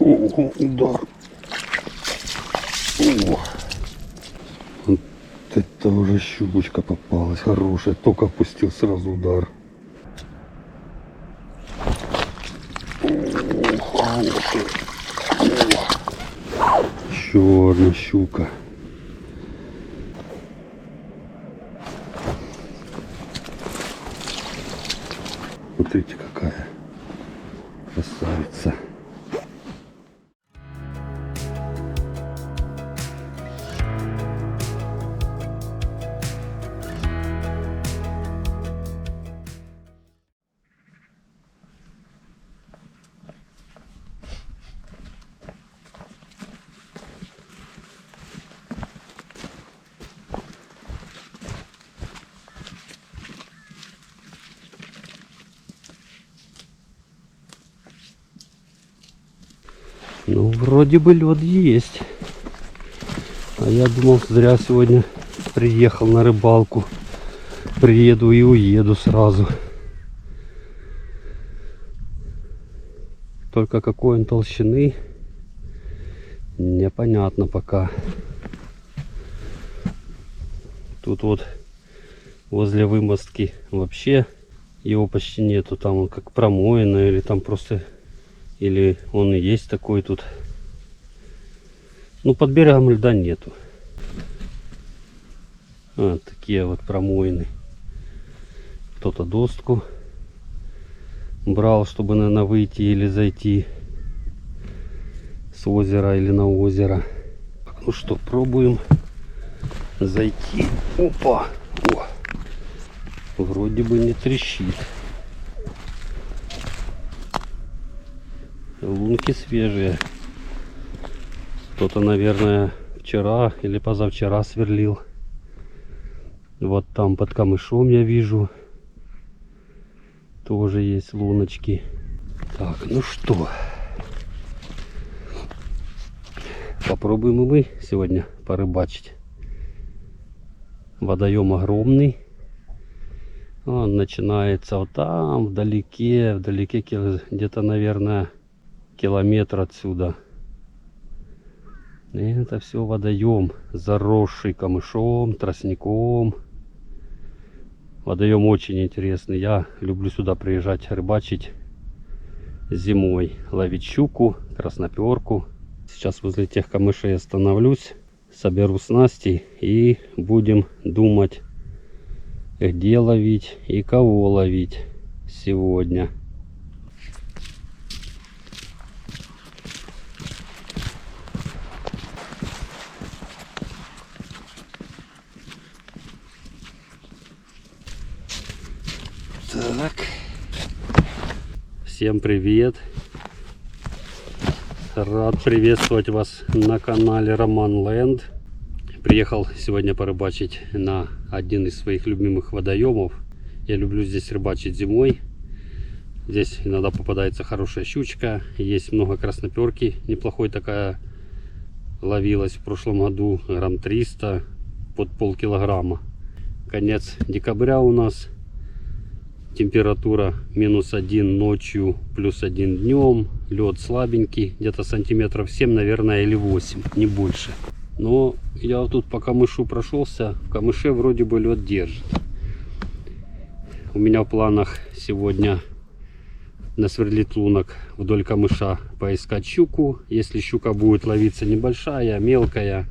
Ого, удар. О. Вот это уже щучка попалась хорошая. Только опустил, сразу удар. Еще одна щука. Смотрите, какая красавица. Ну, вроде бы лед есть. А я думал, зря сегодня приехал на рыбалку. Приеду и уеду сразу. Только какой он толщины, непонятно пока. Тут вот возле вымостки вообще его почти нету. Там он как промоина или там просто... Или он и есть такой тут. Ну, под берегом льда нету. Такие вот промоины. Кто-то доску брал, чтобы, наверное, выйти или зайти с озера или на озеро. Ну что, пробуем зайти. Опа! О! Вроде бы не трещит. Лунки свежие. Кто-то, наверное, вчера или позавчера сверлил. Вот там под камышом я вижу. Тоже есть луночки. Так, ну что. Попробуем и мы сегодня порыбачить. Водоем огромный. Он начинается вот там, вдалеке где-то, наверное, километр отсюда. И это все водоем, заросший камышом, тростником. Водоем очень интересный. Я люблю сюда приезжать рыбачить зимой, ловить щуку, красноперку. Сейчас возле тех камышей остановлюсь, соберу снасти и будем думать, где ловить и кого ловить сегодня. Так, всем привет! Рад приветствовать вас на канале Роман Лэнд. Приехал сегодня порыбачить на один из своих любимых водоемов. Я люблю здесь рыбачить зимой. Здесь иногда попадается хорошая щучка. Есть много красноперки. Неплохой такая ловилась в прошлом году. Грамм 300 под полкилограмма. Конец декабря у нас. Температура -1 ночью, +1 днем. Лед слабенький, где-то сантиметров 7, наверное, или 8, не больше. Но я вот тут по камышу прошелся. В камыше вроде бы лед держит. У меня в планах сегодня насверлить лунок вдоль камыша, поискать щуку. Если щука будет ловиться небольшая, мелкая,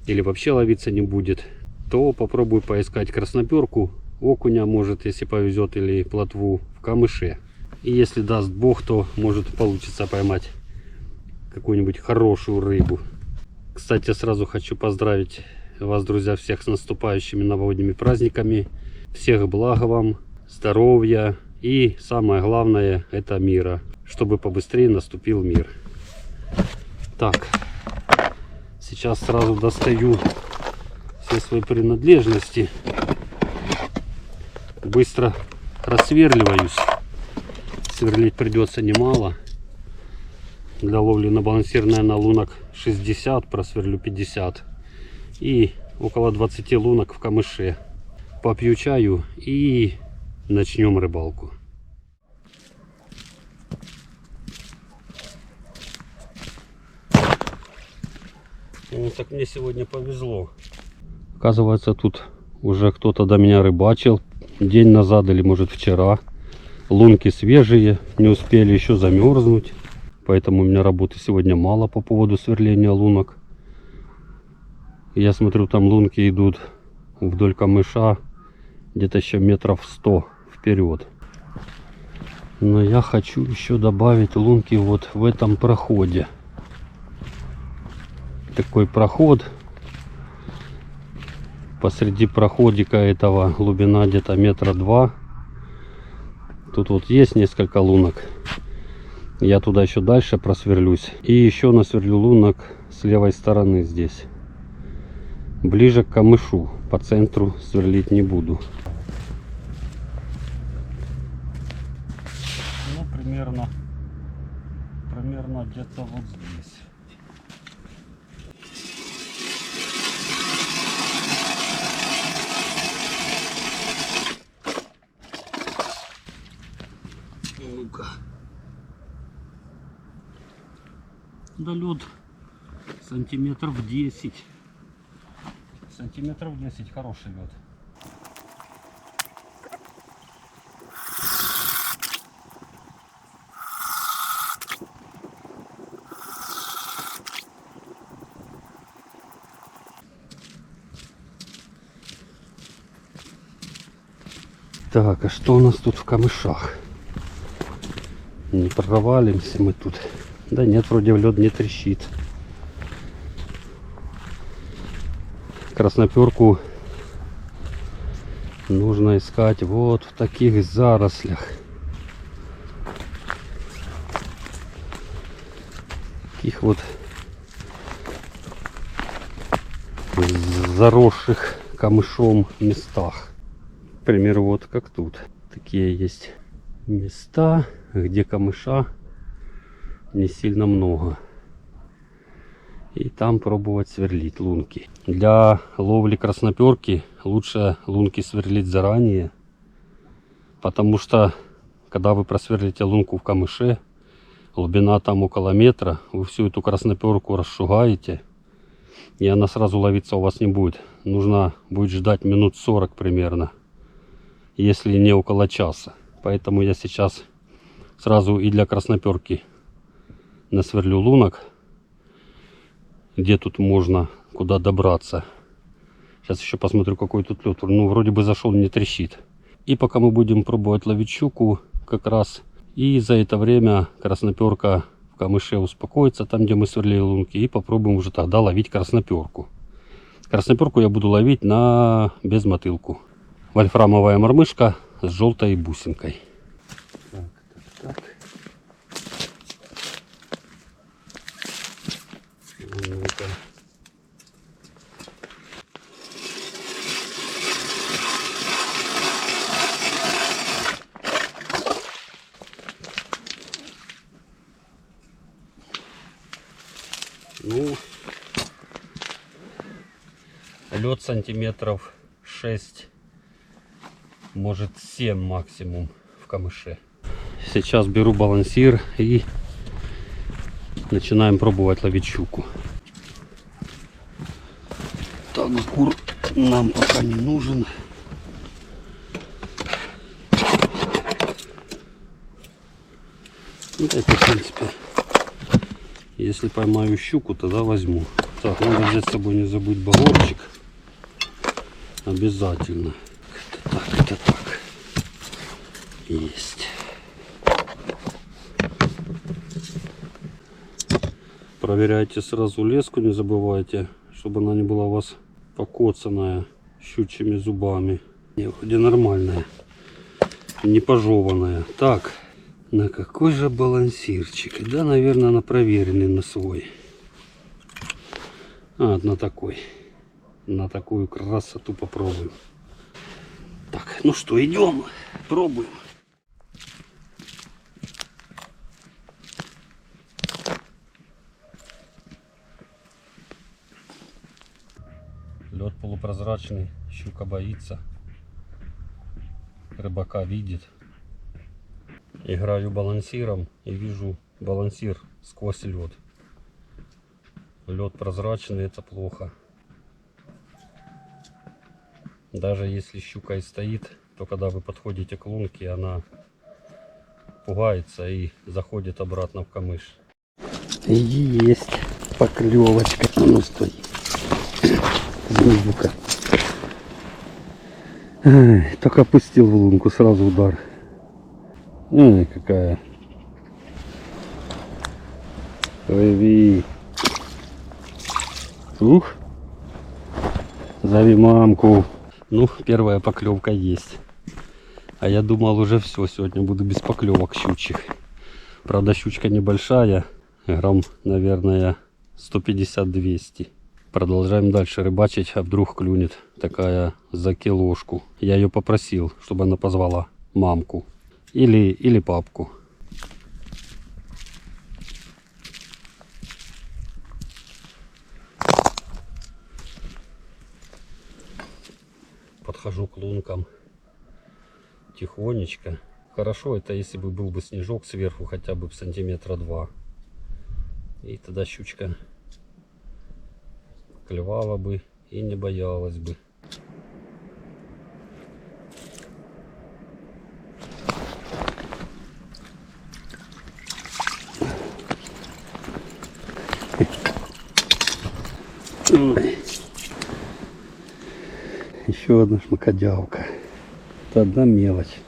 или вообще ловиться не будет, то попробую поискать красноперку, окуня, может, если повезет, или плотву в камыше. И если даст Бог, то может получится поймать какую-нибудь хорошую рыбу. Кстати, сразу хочу поздравить вас, друзья, всех с наступающими новогодними праздниками. Всех благ вам, здоровья и самое главное, это мира, чтобы побыстрее наступил мир. Так, сейчас сразу достаю все свои принадлежности. Быстро рассверливаюсь. Сверлить придется немало. Для ловли на балансир, наверное, лунок 60, просверлю 50. И около 20 лунок в камыше. Попью чаю и начнем рыбалку. Ну, так мне сегодня повезло. Оказывается, тут уже кто-то до меня рыбачил день назад или может вчера. Лунки свежие, не успели еще замерзнуть. Поэтому у меня работы сегодня мало по поводу сверления лунок. Я смотрю, там лунки идут вдоль камыша где-то еще метров 100 вперед. Но я хочу еще добавить лунки вот в этом проходе. Такой проход. Посреди проходика этого глубина где-то метра 2. Тут вот есть несколько лунок. Я туда еще дальше просверлюсь. И еще насверлю лунок с левой стороны здесь. Ближе к камышу. По центру сверлить не буду. Ну, примерно где-то вот здесь. Ну-ка. Да лед сантиметров 10. Сантиметров 10 хороший лед. Так, а что у нас тут в камышах? Не провалимся мы тут. Да нет, вроде лед не трещит. Красноперку нужно искать вот в таких зарослях. Таких вот заросших камышом местах. К примеру, вот как тут. Такие есть места, где камыша не сильно много. И там пробовать сверлить лунки. Для ловли красноперки лучше лунки сверлить заранее. Потому что, когда вы просверлите лунку в камыше, глубина там около метра, вы всю эту красноперку расшугаете. И она сразу ловиться у вас не будет. Нужно будет ждать минут 40 примерно. Если не около часа. Поэтому я сейчас сразу и для красноперки насверлю лунок. Где тут можно, куда добраться. Сейчас еще посмотрю, какой тут лед. Ну, вроде бы зашел, не трещит. И пока мы будем пробовать ловить щуку, как раз. И за это время красноперка в камыше успокоится, там, где мы сверлили лунки. И попробуем уже тогда ловить красноперку. Красноперку я буду ловить на безмотылку. Вольфрамовая мормышка с желтой бусинкой. Так. Ну-ка. Ну, лед сантиметров 6, может 7 максимум в камыше. Сейчас беру балансир и начинаем пробовать ловить щуку. Так, кур нам пока не нужен. Это, в принципе, если поймаю щуку, тогда возьму. Так, надо взять с собой, не забыть багорчик. Обязательно. Это так. Есть. Проверяйте сразу леску, не забывайте, чтобы она не была у вас покоцанная щучьими зубами. Не, вроде нормальная, не пожеванная. Так, на какой же балансирчик? Да, наверное, на проверенный, на свой. А, на такой. На такую красоту попробуем. Так, ну что, идем, пробуем. Лед полупрозрачный, щука боится, рыбака видит. Играю балансиром и вижу балансир сквозь лед. Лед прозрачный, это плохо. Даже если щука и стоит, то когда вы подходите к лунке, она пугается и заходит обратно в камыш. Есть поклевочка. Ну стой. Змеюка. Только опустил в лунку, сразу удар. Ай, какая. Лови. Ух. Зови мамку. Ну, первая поклевка есть. А я думал, уже все, сегодня буду без поклевок щучьих. Правда, щучка небольшая. Грамм, наверное, 150-200. Продолжаем дальше рыбачить, а вдруг клюнет такая за килошку. Я ее попросил, чтобы она позвала мамку или папку. Подхожу к лункам тихонечко. Хорошо это, если бы был бы снежок сверху, хотя бы сантиметра 2. И тогда щучка клевала бы и не боялась бы. Ой. Еще одна шмакодявка. Это одна мелочь.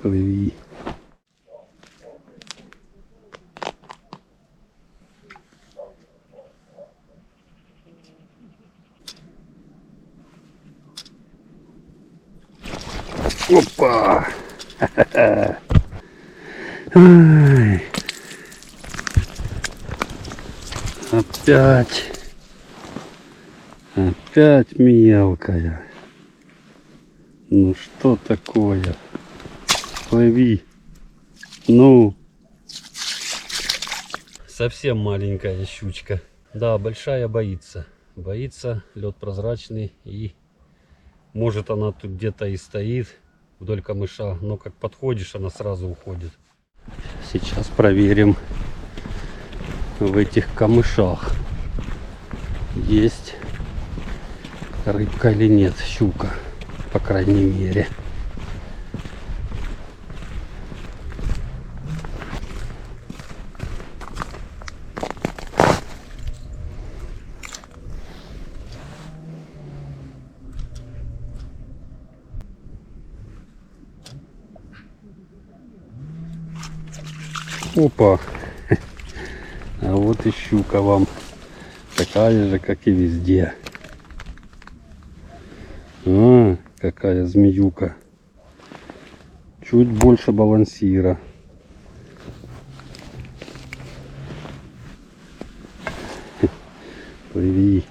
Плыви. Опа! Ай. Опять мелкая. Ну что такое? Плыви. Ну. Совсем маленькая щучка. Да, большая боится. Боится, лед прозрачный, и может она тут где-то и стоит вдоль камыша, но как подходишь, она сразу уходит. Сейчас проверим в этих камышах, есть рыбка или нет, щука, по крайней мере. Опа! А вот и щука вам. Такая же, как и везде. А, какая змеюка. Чуть больше балансира. Плыви.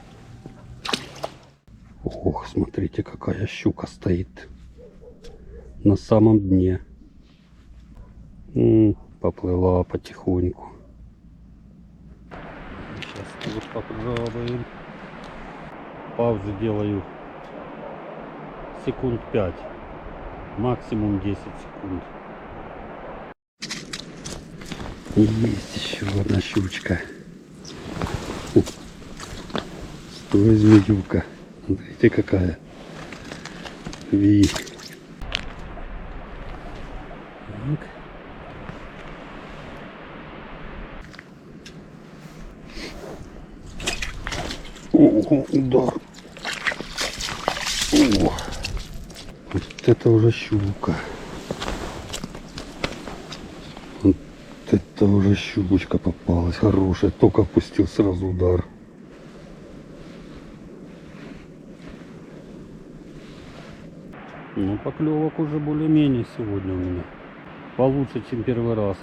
Ох, смотрите, какая щука стоит на самом дне. Поплыла потихоньку. Сейчас вот попробуем. Паузу делаю секунд 5, максимум 10 секунд. Есть еще одна щучка. Стой, змеюка. Смотрите, какая. Ви. Так. Ого, удар. О, вот это уже щука. Вот это уже щучка попалась. Хорошая. Только опустил, сразу удар. Ну, поклевок уже более-менее сегодня у меня. Получше, чем первый раз,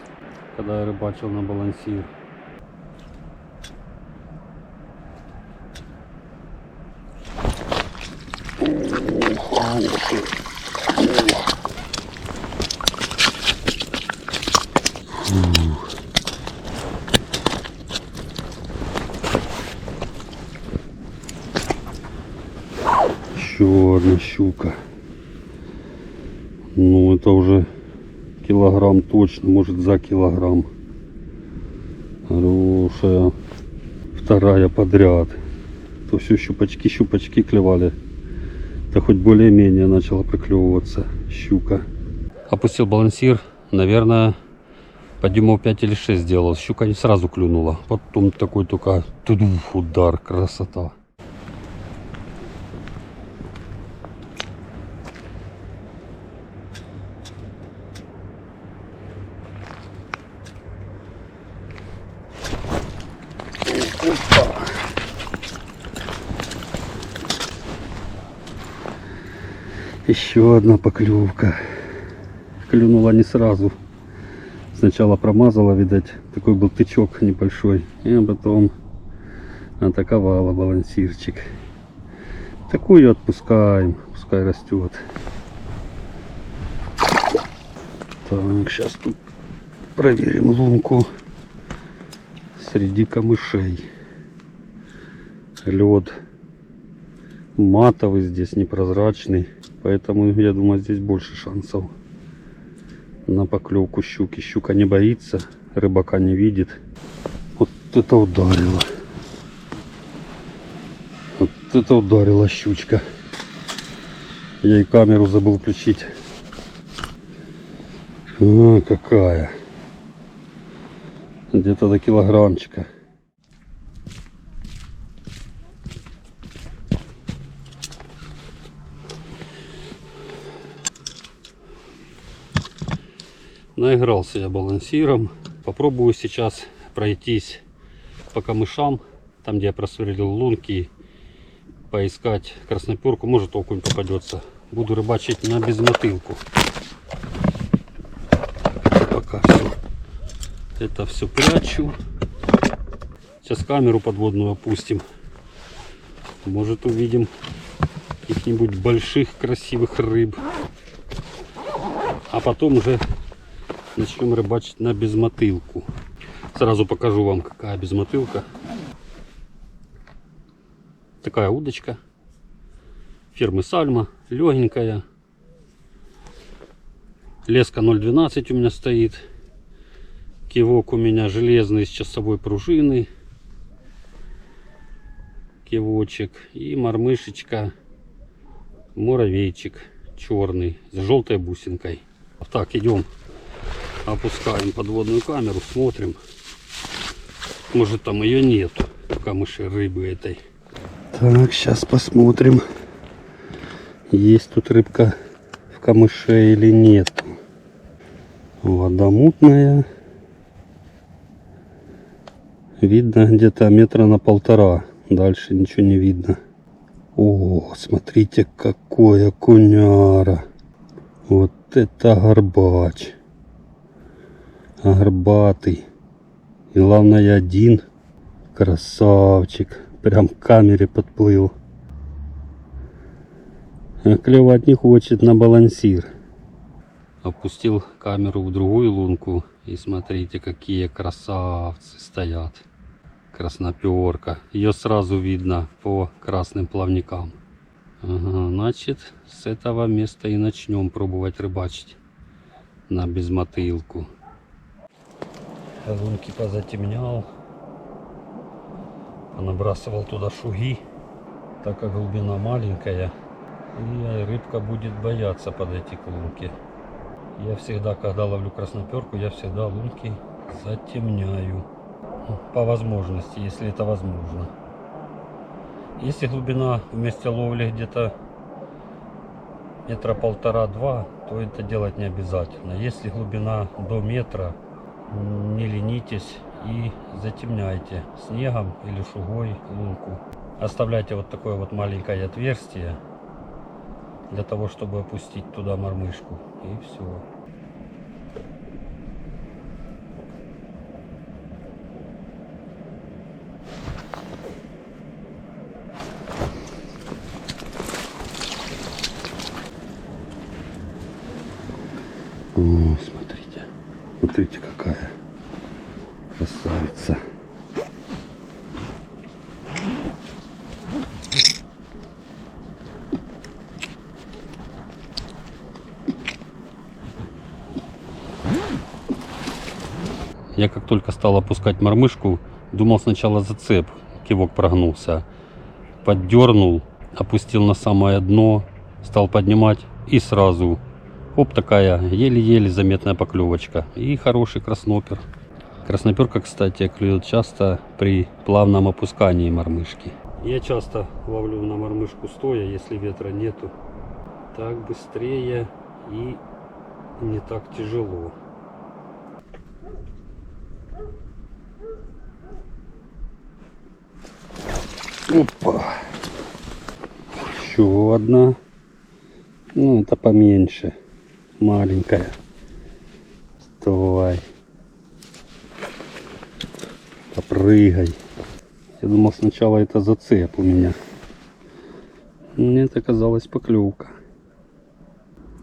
когда я рыбачил на балансир. Еще одна щука. Ну, это уже килограмм точно, может за килограмм. Хорошая. Вторая подряд. То все щупачки клевали. Да хоть более-менее начала проклевываться щука. Опустил балансир. Наверное, подъемов 5 или 6 сделал. Щука не сразу клюнула. Потом такой только удар. Красота. Еще одна поклевка. Клюнула не сразу. Сначала промазала, видать, такой был тычок небольшой. И потом атаковала балансирчик. Такую отпускаем, пускай растет. Так, сейчас тут проверим лунку среди камышей. Лед матовый здесь, непрозрачный. Поэтому, я думаю, здесь больше шансов на поклевку щуки. Щука не боится, рыбака не видит. Вот это ударило. Вот это ударила щучка. Я и камеру забыл включить. А, какая. Где-то до килограммчика. Наигрался я балансиром. Попробую сейчас пройтись по камышам, там где я просверлил лунки, поискать красноперку, может окунь попадется. Буду рыбачить на безмотылку. Пока все. Это все прячу. Сейчас камеру подводную опустим. Может увидим каких-нибудь больших красивых рыб. А потом уже начнем рыбачить на безмотылку. Сразу покажу вам, какая безмотылка. Такая удочка фирмы Сальма, легенькая. Леска 0,12 у меня стоит. Кивок у меня железный с часовой пружиной. Кивочек. И мормышечка, муравейчик черный с желтой бусинкой. Так, идем. Опускаем подводную камеру, смотрим. Может, там ее нету, в камыше рыбы этой. Так, сейчас посмотрим, есть тут рыбка в камыше или нет. Вода мутная. Видно где-то метра на 1,5. Дальше ничего не видно. О, смотрите, какой окуняра. Вот это горбач. Горбатый. И главное, один. Красавчик. Прям к камере подплыл. А клевать не хочет на балансир. Опустил камеру в другую лунку. И смотрите, какие красавцы стоят. Красноперка. Ее сразу видно по красным плавникам. Ага, значит, с этого места и начнем пробовать рыбачить на безмотылку. Лунки позатемнял. Набрасывал туда шуги, так как глубина маленькая, и рыбка будет бояться подойти к лунке. Я всегда, когда ловлю красноперку, я всегда лунки затемняю. По возможности, если это возможно. Если глубина в месте ловли где-то метра 1,5-2, то это делать не обязательно. Если глубина до метра, не ленитесь и затемняйте снегом или шугой лунку. Оставляйте вот такое вот маленькое отверстие для того, чтобы опустить туда мормышку, и все. О, смотрите, смотрите, какая красавица. Я как только стал опускать мормышку, думал сначала зацеп, кивок прогнулся. Поддернул, опустил на самое дно, стал поднимать и сразу, оп, такая еле-еле заметная поклевочка. И хороший краснопер. Красноперка, кстати, клюет часто при плавном опускании мормышки. Я часто ловлю на мормышку стоя, если ветра нету. Так быстрее и не так тяжело. Опа. Еще одна. Ну, это поменьше. Маленькая. Давай. Попрыгай. Я думал сначала это зацеп у меня. Нет, оказалась поклевка.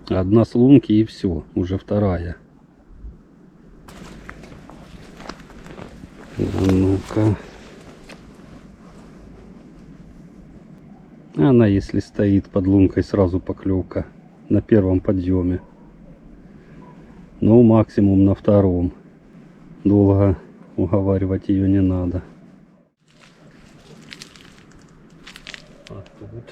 Одна с лунки и все. Уже вторая. Ну-ка. Она, если стоит под лункой, сразу поклевка на первом подъеме. Ну, максимум на втором. Долго уговаривать ее не надо. А тут...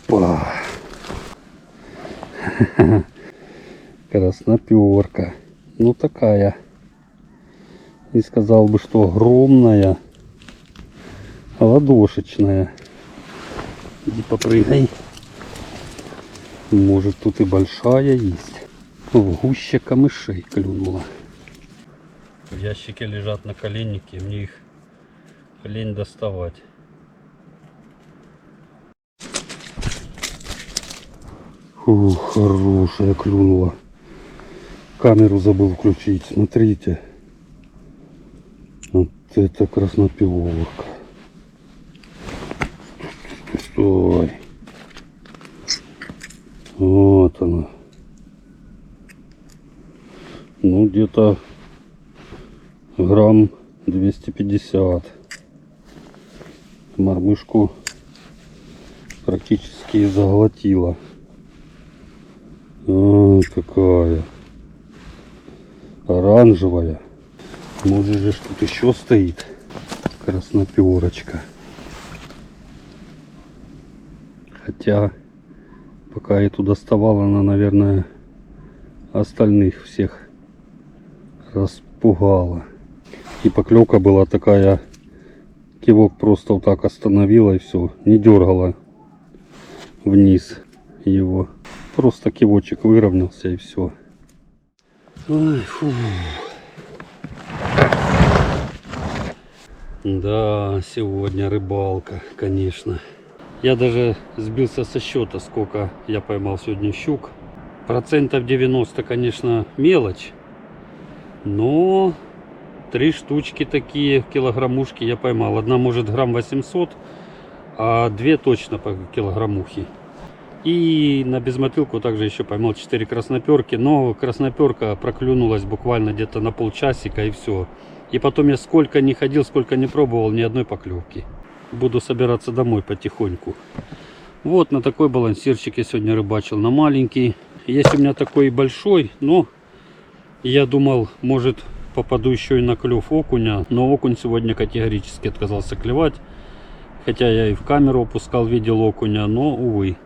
Опа! Красноперка. Ну такая. Не сказал бы, что огромная. А ладошечная. Иди попрыгай. Может, тут и большая есть. В гуще камышей клюнула. В ящике лежат наколенники. Мне их лень доставать. Ух, хорошая клюнула. Камеру забыл включить. Смотрите. Вот это красноперка. Стой. Вот она. Ну, где-то грамм 250. Мормышку практически заглотила. А, какая оранжевая. Может же тут еще стоит красноперочка. Хотя пока я туда доставал, она, наверное, остальных всех распугала. И поклевка была такая, кивок просто вот так остановила и все, не дергала вниз его. Просто кивочек выровнялся и все. Ой, фу. Да, сегодня рыбалка, конечно. Я даже сбился со счета, сколько я поймал сегодня щук. Процентов 90, конечно, мелочь. Но 3 штучки такие, килограммушки я поймал. Одна может грамм 800, а 2 точно по килограммухе. И на безмотылку также еще поймал 4 красноперки. Но красноперка проклюнулась буквально где-то на полчасика и все. И потом я сколько не ходил, сколько не пробовал, ни одной поклевки. Буду собираться домой потихоньку. Вот на такой балансирчик я сегодня рыбачил, на маленький. Есть у меня такой большой, но я думал, может попаду еще и на клев окуня. Но окунь сегодня категорически отказался клевать. Хотя я и в камеру опускал, видел окуня, но увы.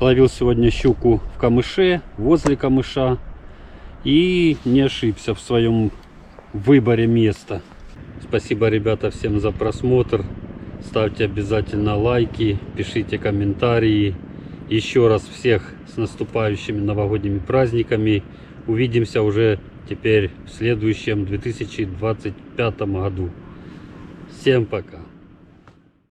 Ловил сегодня щуку в камыше, возле камыша. И не ошибся в своем выборе места. Спасибо, ребята, всем за просмотр. Ставьте обязательно лайки, пишите комментарии. Еще раз всех с наступающими новогодними праздниками. Увидимся уже теперь в следующем 2025 году. Всем пока.